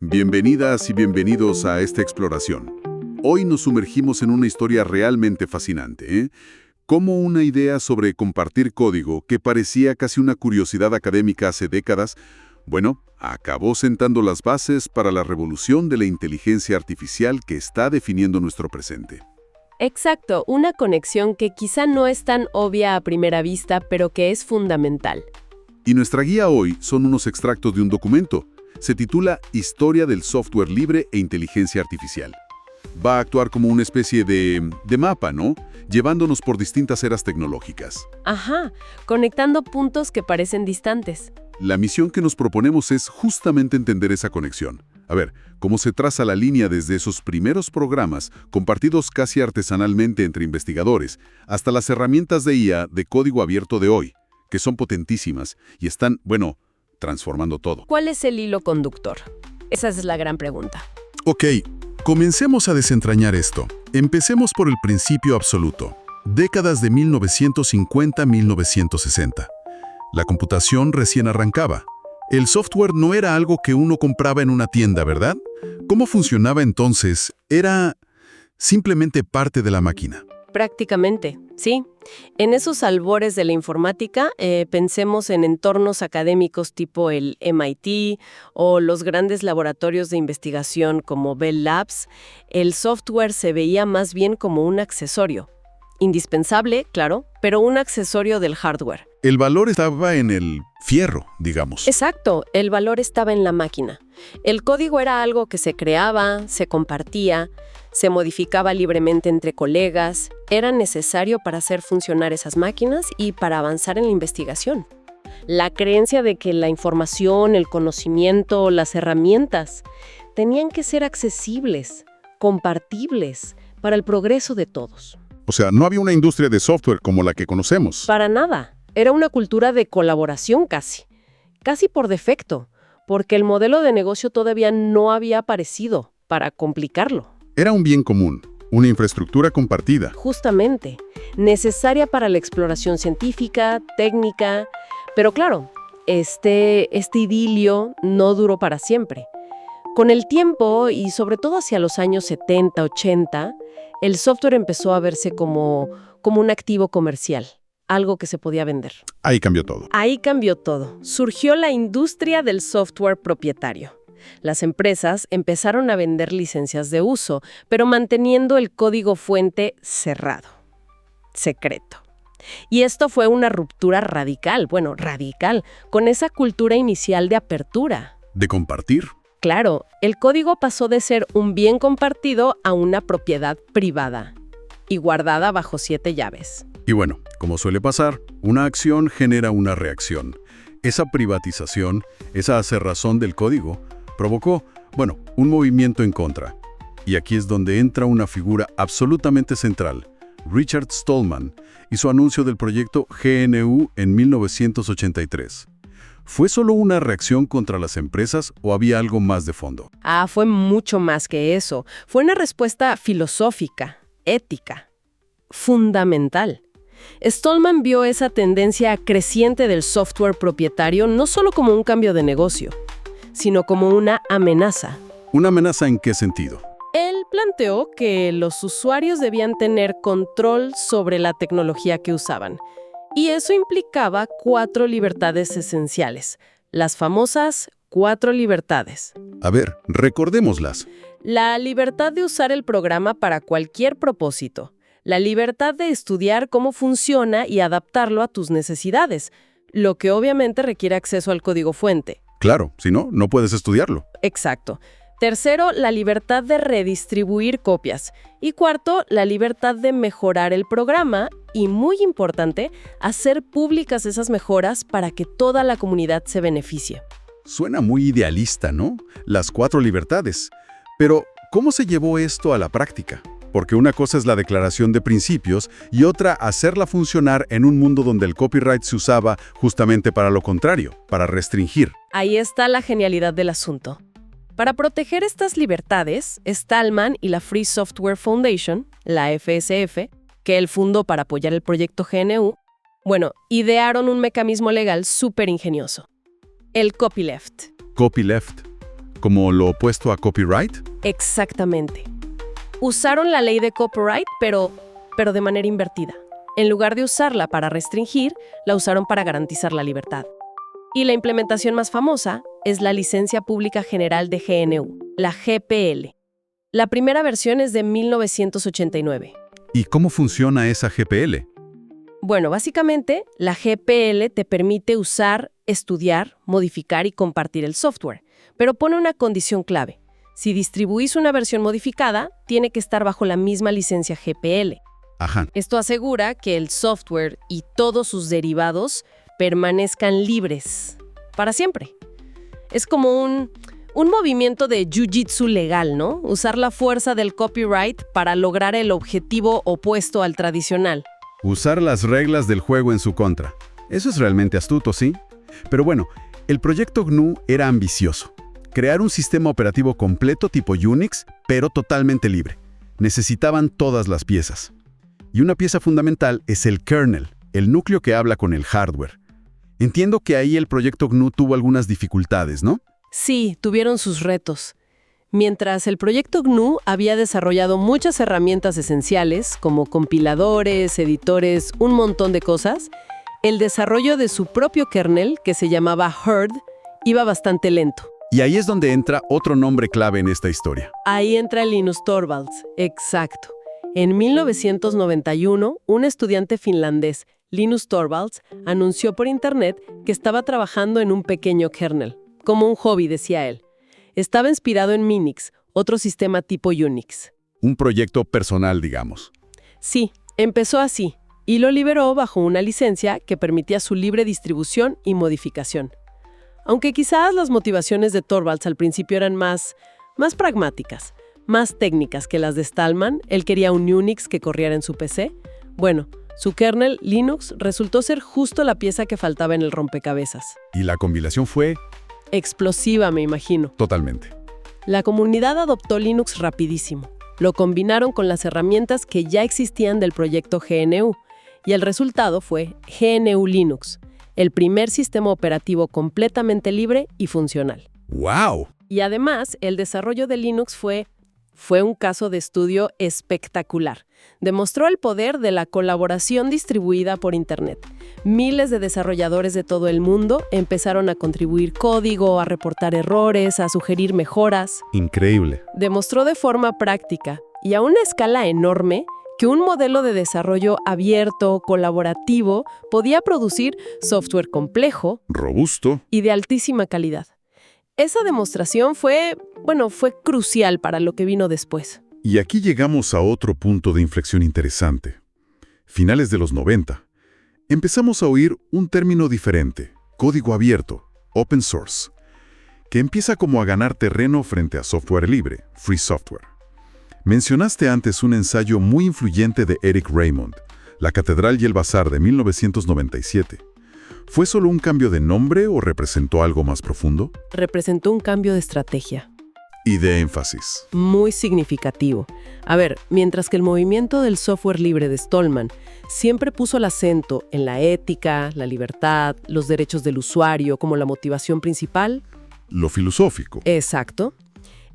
Bienvenidas y bienvenidos a esta exploración. Hoy nos sumergimos en una historia realmente fascinante, ¿eh? Cómo una idea sobre compartir código, que parecía casi una curiosidad académica hace décadas, bueno, acabó sentando las bases para la revolución de la inteligencia artificial que está definiendo nuestro presente. Exacto, una conexión que quizá no es tan obvia a primera vista, pero que es fundamental. Y nuestra guía hoy son unos extractos de un documento. Se titula Historia del software libre e inteligencia artificial. Va a actuar como una especie de mapa, ¿no? Llevándonos por distintas eras tecnológicas. Ajá, conectando puntos que parecen distantes. La misión que nos proponemos es justamente entender esa conexión. A ver, cómo se traza la línea desde esos primeros programas, compartidos casi artesanalmente entre investigadores, hasta las herramientas de IA de código abierto de hoy, que son potentísimas y están, bueno, transformando todo. ¿Cuál es el hilo conductor? Esa es la gran pregunta. Ok, comencemos a desentrañar esto. Empecemos por el principio absoluto. Décadas de 1950-1960. La computación recién arrancaba. El software no era algo que uno compraba en una tienda, ¿verdad? ¿Cómo funcionaba entonces? Era simplemente parte de la máquina. Prácticamente, sí. En esos albores de la informática, pensemos en entornos académicos tipo el MIT o los grandes laboratorios de investigación como Bell Labs. El software se veía más bien como un accesorio. Indispensable, claro, pero un accesorio del hardware. El valor estaba en el fierro, digamos. Exacto, el valor estaba en la máquina. El código era algo que se creaba, se compartía, se modificaba libremente entre colegas, era necesario para hacer funcionar esas máquinas y para avanzar en la investigación. La creencia de que la información, el conocimiento, las herramientas tenían que ser accesibles, compartibles, para el progreso de todos. O sea, no había una industria de software como la que conocemos. Para nada. Era una cultura de colaboración casi por defecto, porque el modelo de negocio todavía no había aparecido para complicarlo. Era un bien común, una infraestructura compartida. Justamente, necesaria para la exploración científica, técnica, pero claro, este idilio no duró para siempre. Con el tiempo, y sobre todo hacia los años 70, 80, el software empezó a verse como un activo comercial, algo que se podía vender. Ahí cambió todo. Ahí cambió todo. Surgió la industria del software propietario. Las empresas empezaron a vender licencias de uso, pero manteniendo el código fuente cerrado, secreto. Y esto fue una ruptura radical, con esa cultura inicial de apertura. ¿De compartir? Claro, el código pasó de ser un bien compartido a una propiedad privada y guardada bajo 7 llaves. Y bueno, como suele pasar, una acción genera una reacción. Esa privatización, esa cerrazón del código, provocó, un movimiento en contra. Y aquí es donde entra una figura absolutamente central, Richard Stallman, y su anuncio del proyecto GNU en 1983. ¿Fue solo una reacción contra las empresas o había algo más de fondo? Fue mucho más que eso. Fue una respuesta filosófica, ética, fundamental. Stallman vio esa tendencia creciente del software propietario no solo como un cambio de negocio, sino como una amenaza. ¿Una amenaza en qué sentido? Él planteó que los usuarios debían tener control sobre la tecnología que usaban. Y eso implicaba 4 libertades esenciales, las famosas 4 libertades. A ver, recordémoslas. La libertad de usar el programa para cualquier propósito. La libertad de estudiar cómo funciona y adaptarlo a tus necesidades, lo que obviamente requiere acceso al código fuente. Claro, si no, no puedes estudiarlo. Exacto. Tercero, la libertad de redistribuir copias. Y cuarto, la libertad de mejorar el programa y, muy importante, hacer públicas esas mejoras para que toda la comunidad se beneficie. Suena muy idealista, ¿no? Las 4 libertades. Pero, ¿cómo se llevó esto a la práctica? Porque una cosa es la declaración de principios y otra hacerla funcionar en un mundo donde el copyright se usaba justamente para lo contrario, para restringir. Ahí está la genialidad del asunto. Para proteger estas libertades, Stallman y la Free Software Foundation, la FSF, que él fundó para apoyar el proyecto GNU, idearon un mecanismo legal súper ingenioso. El copyleft. Copyleft. como lo opuesto a copyright. Exactamente. Usaron la ley de copyright, pero de manera invertida. En lugar de usarla para restringir, la usaron para garantizar la libertad. Y la implementación más famosa es la Licencia Pública General de GNU, la GPL. La primera versión es de 1989. ¿Y cómo funciona esa GPL? Bueno, básicamente, la GPL te permite usar, estudiar, modificar y compartir el software, pero pone una condición clave. Si distribuís una versión modificada, tiene que estar bajo la misma licencia GPL. Ajá. Esto asegura que el software y todos sus derivados permanezcan libres para siempre. Es como un movimiento de jiu-jitsu legal, ¿no? Usar la fuerza del copyright para lograr el objetivo opuesto al tradicional. Usar las reglas del juego en su contra. Eso es realmente astuto, ¿sí? Pero bueno, el proyecto GNU era ambicioso. Crear un sistema operativo completo tipo Unix, pero totalmente libre. Necesitaban todas las piezas. Y una pieza fundamental es el kernel, el núcleo que habla con el hardware. Entiendo que ahí el proyecto GNU tuvo algunas dificultades, ¿no? Sí, tuvieron sus retos. Mientras el proyecto GNU había desarrollado muchas herramientas esenciales, como compiladores, editores, un montón de cosas, el desarrollo de su propio kernel, que se llamaba Hurd, iba bastante lento. Y ahí es donde entra otro nombre clave en esta historia. Ahí entra Linus Torvalds, exacto. En 1991, un estudiante finlandés, Linus Torvalds, anunció por internet que estaba trabajando en un pequeño kernel, como un hobby, decía él. Estaba inspirado en Minix, otro sistema tipo Unix. Un proyecto personal, digamos. Sí, empezó así, y lo liberó bajo una licencia que permitía su libre distribución y modificación. Aunque quizás las motivaciones de Torvalds al principio eran más pragmáticas, más técnicas que las de Stallman, él quería un Unix que corriera en su PC. Bueno, su kernel, Linux, resultó ser justo la pieza que faltaba en el rompecabezas. Y la combinación fue... explosiva, me imagino. Totalmente. La comunidad adoptó Linux rapidísimo. Lo combinaron con las herramientas que ya existían del proyecto GNU, y el resultado fue GNU Linux, el primer sistema operativo completamente libre y funcional. ¡Wow! Y además, el desarrollo de Linux fue un caso de estudio espectacular. Demostró el poder de la colaboración distribuida por Internet. Miles de desarrolladores de todo el mundo empezaron a contribuir código, a reportar errores, a sugerir mejoras. Increíble. Demostró de forma práctica y a una escala enorme que un modelo de desarrollo abierto, colaborativo, podía producir software complejo, Robusto. y de altísima calidad. Esa demostración fue crucial para lo que vino después. Y aquí llegamos a otro punto de inflexión interesante. Finales de los 90. Empezamos a oír un término diferente, código abierto, open source, que empieza como a ganar terreno frente a software libre, free software. Mencionaste antes un ensayo muy influyente de Eric Raymond, La Catedral y el Bazar de 1997. ¿Fue solo un cambio de nombre o representó algo más profundo? Representó un cambio de estrategia Y de énfasis. muy significativo. A ver, mientras que el movimiento del software libre de Stallman siempre puso el acento en la ética, la libertad, los derechos del usuario como la motivación principal. Lo filosófico. Exacto.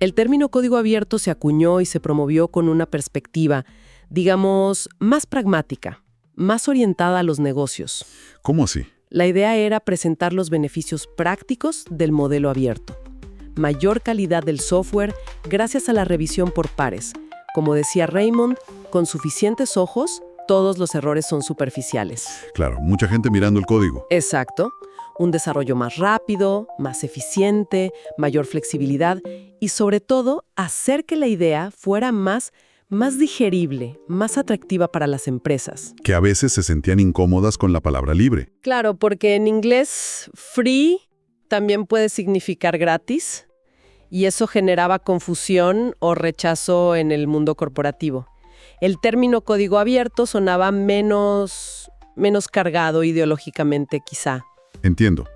El término código abierto se acuñó y se promovió con una perspectiva, digamos, más pragmática, más orientada a los negocios. ¿Cómo así? La idea era presentar los beneficios prácticos del modelo abierto. Mayor calidad del software gracias a la revisión por pares. Como decía Raymond, con suficientes ojos, todos los errores son superficiales. Claro, mucha gente mirando el código. Exacto. Un desarrollo más rápido, más eficiente, mayor flexibilidad y sobre todo hacer que la idea fuera más digerible, más atractiva para las empresas. Que a veces se sentían incómodas con la palabra libre. Claro, porque en inglés free también puede significar gratis y eso generaba confusión o rechazo en el mundo corporativo. El término código abierto sonaba menos cargado ideológicamente quizá. Entiendo.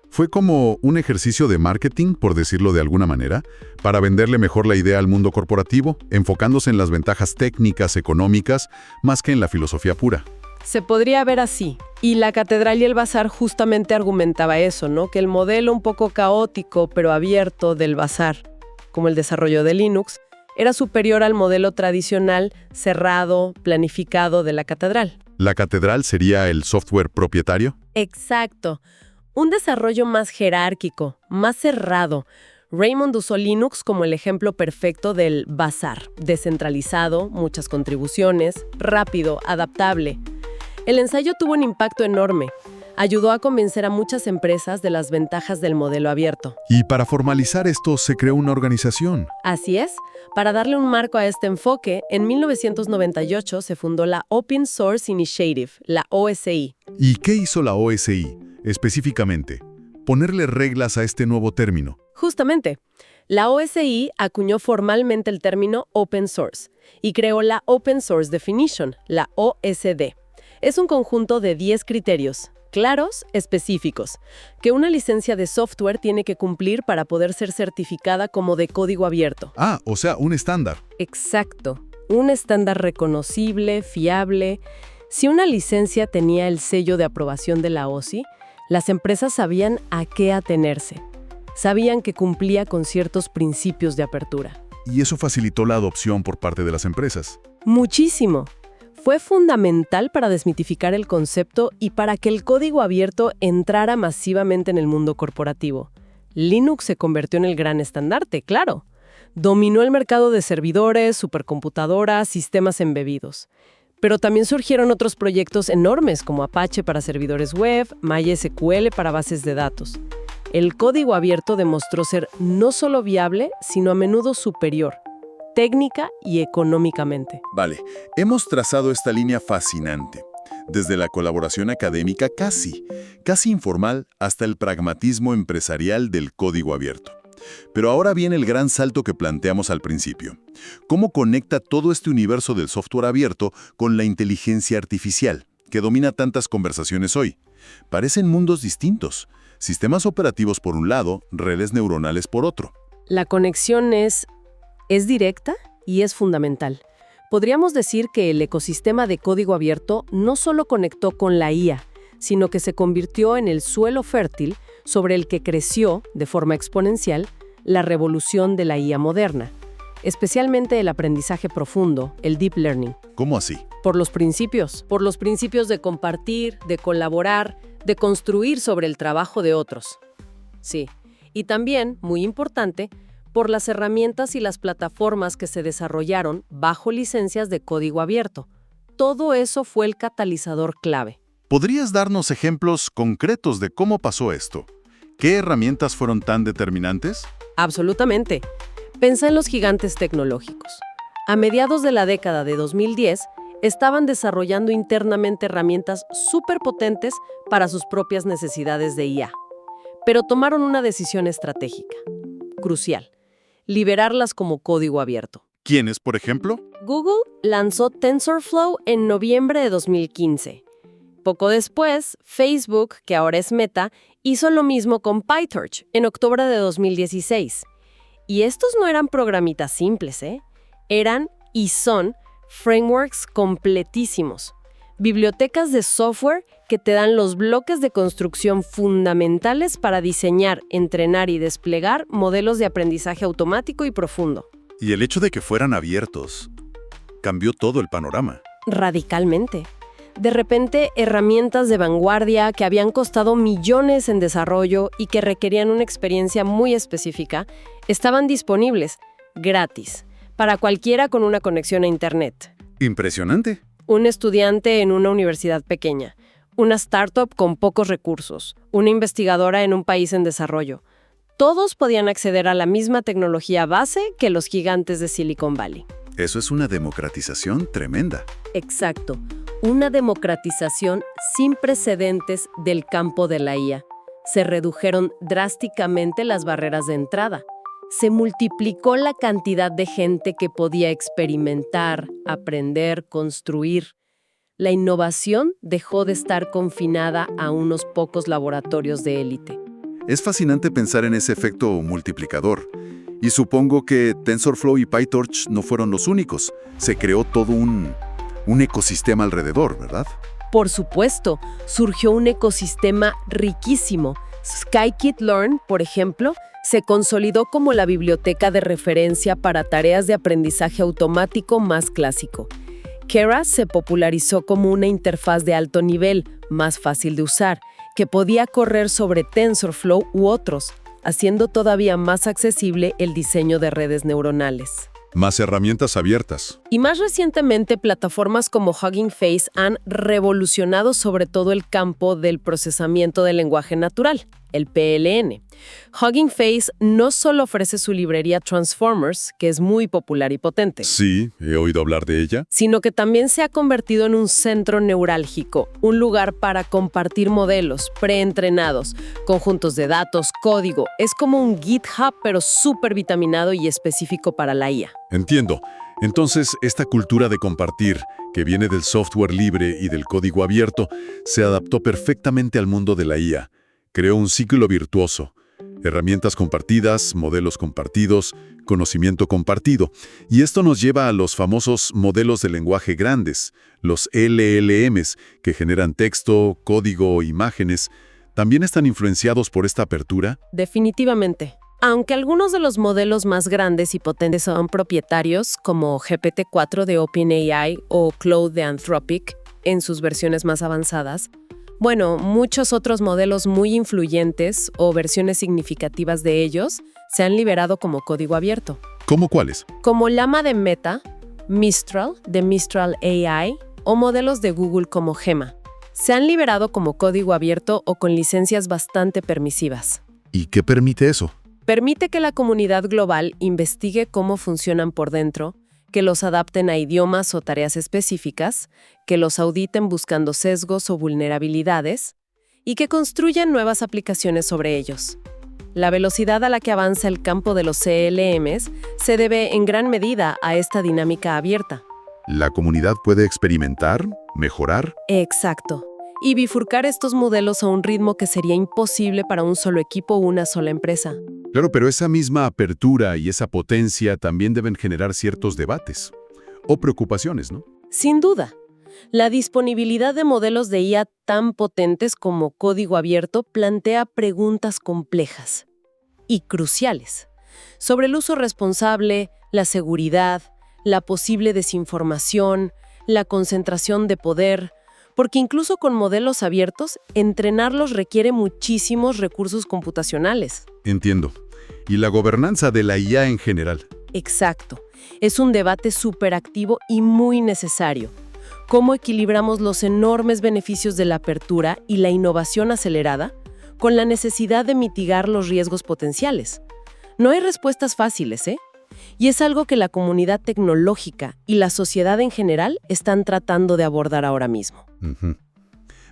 Fue como un ejercicio de marketing, por decirlo de alguna manera, para venderle mejor la idea al mundo corporativo, enfocándose en las ventajas técnicas, económicas, más que en la filosofía pura. Se podría ver así. Y La Catedral y el Bazar justamente argumentaba eso, ¿no? Que el modelo un poco caótico pero abierto del Bazar como el desarrollo de Linux, era superior al modelo tradicional, cerrado, planificado de la catedral. ¿La catedral sería el software propietario? Exacto. Un desarrollo más jerárquico, más cerrado. Raymond usó Linux como el ejemplo perfecto del bazar, descentralizado, muchas contribuciones, rápido, adaptable. El ensayo tuvo un impacto enorme. Ayudó a convencer a muchas empresas de las ventajas del modelo abierto. Y para formalizar esto se creó una organización. Así es. Para darle un marco a este enfoque, en 1998 se fundó la Open Source Initiative, la OSI. ¿Y qué hizo la OSI específicamente? Ponerle reglas a este nuevo término. Justamente, la OSI acuñó formalmente el término Open Source y creó la Open Source Definition, la OSD. Es un conjunto de 10 criterios, claros, específicos, que una licencia de software tiene que cumplir para poder ser certificada como de código abierto. Ah, o sea, un estándar. Exacto. Un estándar reconocible, fiable. Si una licencia tenía el sello de aprobación de la OSI, las empresas sabían a qué atenerse. Sabían que cumplía con ciertos principios de apertura. Y eso facilitó la adopción por parte de las empresas. Muchísimo. Fue fundamental para desmitificar el concepto y para que el código abierto entrara masivamente en el mundo corporativo. Linux se convirtió en el gran estandarte, claro. Dominó el mercado de servidores, supercomputadoras, sistemas embebidos. Pero también surgieron otros proyectos enormes como Apache para servidores web, MySQL para bases de datos. El código abierto demostró ser no solo viable, sino a menudo superior, técnica y económicamente. Vale, hemos trazado esta línea fascinante. Desde la colaboración académica casi informal hasta el pragmatismo empresarial del código abierto. Pero ahora viene el gran salto que planteamos al principio. ¿Cómo conecta todo este universo del software abierto con la inteligencia artificial, que domina tantas conversaciones hoy? Parecen mundos distintos. Sistemas operativos por un lado, redes neuronales por otro. La conexión es directa y es fundamental. Podríamos decir que el ecosistema de código abierto no solo conectó con la IA, sino que se convirtió en el suelo fértil sobre el que creció, de forma exponencial, la revolución de la IA moderna, especialmente el aprendizaje profundo, el deep learning. ¿Cómo así? Por los principios de compartir, de colaborar, de construir sobre el trabajo de otros. Sí, y también, muy importante, por las herramientas y las plataformas que se desarrollaron bajo licencias de código abierto. Todo eso fue el catalizador clave. ¿Podrías darnos ejemplos concretos de cómo pasó esto? ¿Qué herramientas fueron tan determinantes? Absolutamente. Pensa en los gigantes tecnológicos. A mediados de la década de 2010, estaban desarrollando internamente herramientas superpotentes para sus propias necesidades de IA. Pero tomaron una decisión estratégica, crucial: liberarlas como código abierto. ¿Quiénes, por ejemplo? Google lanzó TensorFlow en noviembre de 2015. Poco después, Facebook, que ahora es Meta, hizo lo mismo con PyTorch en octubre de 2016. Y estos no eran programitas simples, Eran y son frameworks completísimos. Bibliotecas de software que te dan los bloques de construcción fundamentales para diseñar, entrenar y desplegar modelos de aprendizaje automático y profundo. Y el hecho de que fueran abiertos cambió todo el panorama. Radicalmente. De repente, herramientas de vanguardia que habían costado millones en desarrollo y que requerían una experiencia muy específica, estaban disponibles, gratis, para cualquiera con una conexión a Internet. Impresionante. Un estudiante en una universidad pequeña, una startup con pocos recursos, una investigadora en un país en desarrollo. Todos podían acceder a la misma tecnología base que los gigantes de Silicon Valley. Eso es una democratización tremenda. Exacto. Una democratización sin precedentes del campo de la IA. Se redujeron drásticamente las barreras de entrada. Se multiplicó la cantidad de gente que podía experimentar, aprender, construir. La innovación dejó de estar confinada a unos pocos laboratorios de élite. Es fascinante pensar en ese efecto multiplicador. Y supongo que TensorFlow y PyTorch no fueron los únicos. Se creó todo un ecosistema alrededor, ¿verdad? Por supuesto, surgió un ecosistema riquísimo. Scikit-learn, por ejemplo, se consolidó como la biblioteca de referencia para tareas de aprendizaje automático más clásico. Keras se popularizó como una interfaz de alto nivel, más fácil de usar, que podía correr sobre TensorFlow u otros, haciendo todavía más accesible el diseño de redes neuronales. Más herramientas abiertas. Y más recientemente, plataformas como Hugging Face han revolucionado sobre todo el campo del procesamiento del lenguaje natural, el PLN. Hugging Face no solo ofrece su librería Transformers, que es muy popular y potente, Sí, he oído hablar de ella. sino que también se ha convertido en un centro neurálgico, un lugar para compartir modelos preentrenados, conjuntos de datos, código. Es como un GitHub, pero súper vitaminado y específico para la IA. Entiendo. Entonces, esta cultura de compartir, que viene del software libre y del código abierto, se adaptó perfectamente al mundo de la IA. Creó un ciclo virtuoso. Herramientas compartidas, modelos compartidos, conocimiento compartido. Y esto nos lleva a los famosos modelos de lenguaje grandes, los LLMs, que generan texto, código, imágenes. ¿También están influenciados por esta apertura? Definitivamente. Aunque algunos de los modelos más grandes y potentes son propietarios, como GPT-4 de OpenAI o Claude de Anthropic, en sus versiones más avanzadas, bueno, muchos otros modelos muy influyentes o versiones significativas de ellos se han liberado como código abierto. ¿Cómo cuáles? Como Llama de Meta, Mistral de Mistral AI o modelos de Google como Gemma. Se han liberado como código abierto o con licencias bastante permisivas. ¿Y qué permite eso? Permite que la comunidad global investigue cómo funcionan por dentro, que los adapten a idiomas o tareas específicas, que los auditen buscando sesgos o vulnerabilidades y que construyan nuevas aplicaciones sobre ellos. La velocidad a la que avanza el campo de los CLMs se debe en gran medida a esta dinámica abierta. ¿La comunidad puede experimentar, mejorar? Exacto. Y bifurcar estos modelos a un ritmo que sería imposible para un solo equipo o una sola empresa. Claro, pero esa misma apertura y esa potencia también deben generar ciertos debates o preocupaciones, ¿no? Sin duda. La disponibilidad de modelos de IA tan potentes como código abierto plantea preguntas complejas y cruciales sobre el uso responsable, la seguridad, la posible desinformación, la concentración de poder, porque incluso con modelos abiertos, entrenarlos requiere muchísimos recursos computacionales. Entiendo. ¿Y la gobernanza de la IA en general? Exacto. Es un debate súper activo y muy necesario. ¿Cómo equilibramos los enormes beneficios de la apertura y la innovación acelerada con la necesidad de mitigar los riesgos potenciales? No hay respuestas fáciles, ¿eh? Y es algo que la comunidad tecnológica y la sociedad en general están tratando de abordar ahora mismo. Ujú.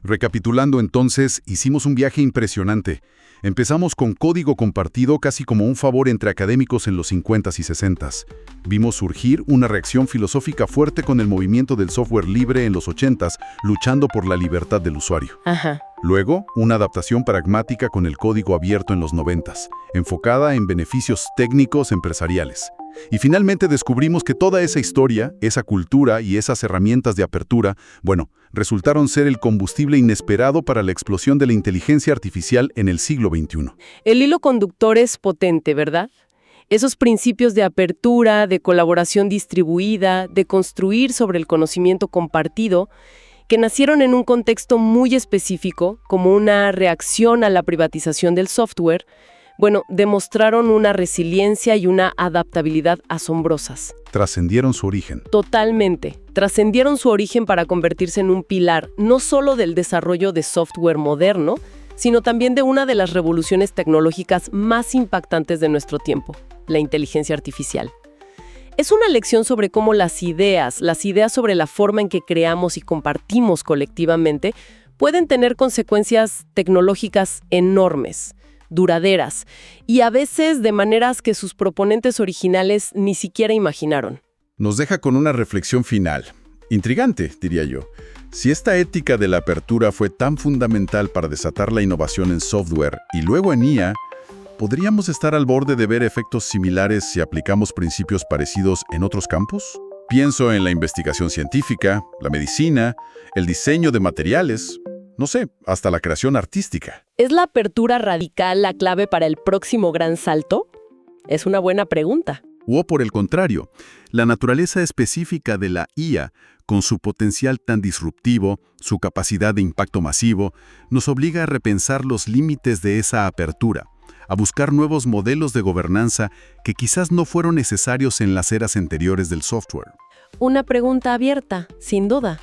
Recapitulando entonces, hicimos un viaje impresionante. Empezamos con código compartido casi como un favor entre académicos en los 50s y 60s. Vimos surgir una reacción filosófica fuerte con el movimiento del software libre en los 80s, luchando por la libertad del usuario. Ajá. Luego, una adaptación pragmática con el código abierto en los 90s, enfocada en beneficios técnicos empresariales. Y finalmente descubrimos que toda esa historia, esa cultura y esas herramientas de apertura, bueno, resultaron ser el combustible inesperado para la explosión de la inteligencia artificial en el siglo XXI. El hilo conductor es potente, ¿verdad? Esos principios de apertura, de colaboración distribuida, de construir sobre el conocimiento compartido, que nacieron en un contexto muy específico, como una reacción a la privatización del software, bueno, demostraron una resiliencia y una adaptabilidad asombrosas. Trascendieron su origen. Totalmente. Trascendieron su origen para convertirse en un pilar no solo del desarrollo de software moderno, sino también de una de las revoluciones tecnológicas más impactantes de nuestro tiempo, la inteligencia artificial. Es una lección sobre cómo las ideas sobre la forma en que creamos y compartimos colectivamente, pueden tener consecuencias tecnológicas enormes, duraderas, y a veces de maneras que sus proponentes originales ni siquiera imaginaron. Nos deja con una reflexión final. Intrigante, diría yo. Si esta ética de la apertura fue tan fundamental para desatar la innovación en software y luego en IA, ¿podríamos estar al borde de ver efectos similares si aplicamos principios parecidos en otros campos? Pienso en la investigación científica, la medicina, el diseño de materiales no sé, hasta la creación artística. ¿Es la apertura radical la clave para el próximo gran salto? Es una buena pregunta. O por el contrario, la naturaleza específica de la IA, con su potencial tan disruptivo, su capacidad de impacto masivo, nos obliga a repensar los límites de esa apertura, a buscar nuevos modelos de gobernanza que quizás no fueron necesarios en las eras anteriores del software. Una pregunta abierta, sin duda,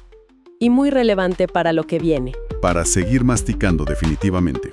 y muy relevante para lo que viene. Para seguir masticando definitivamente.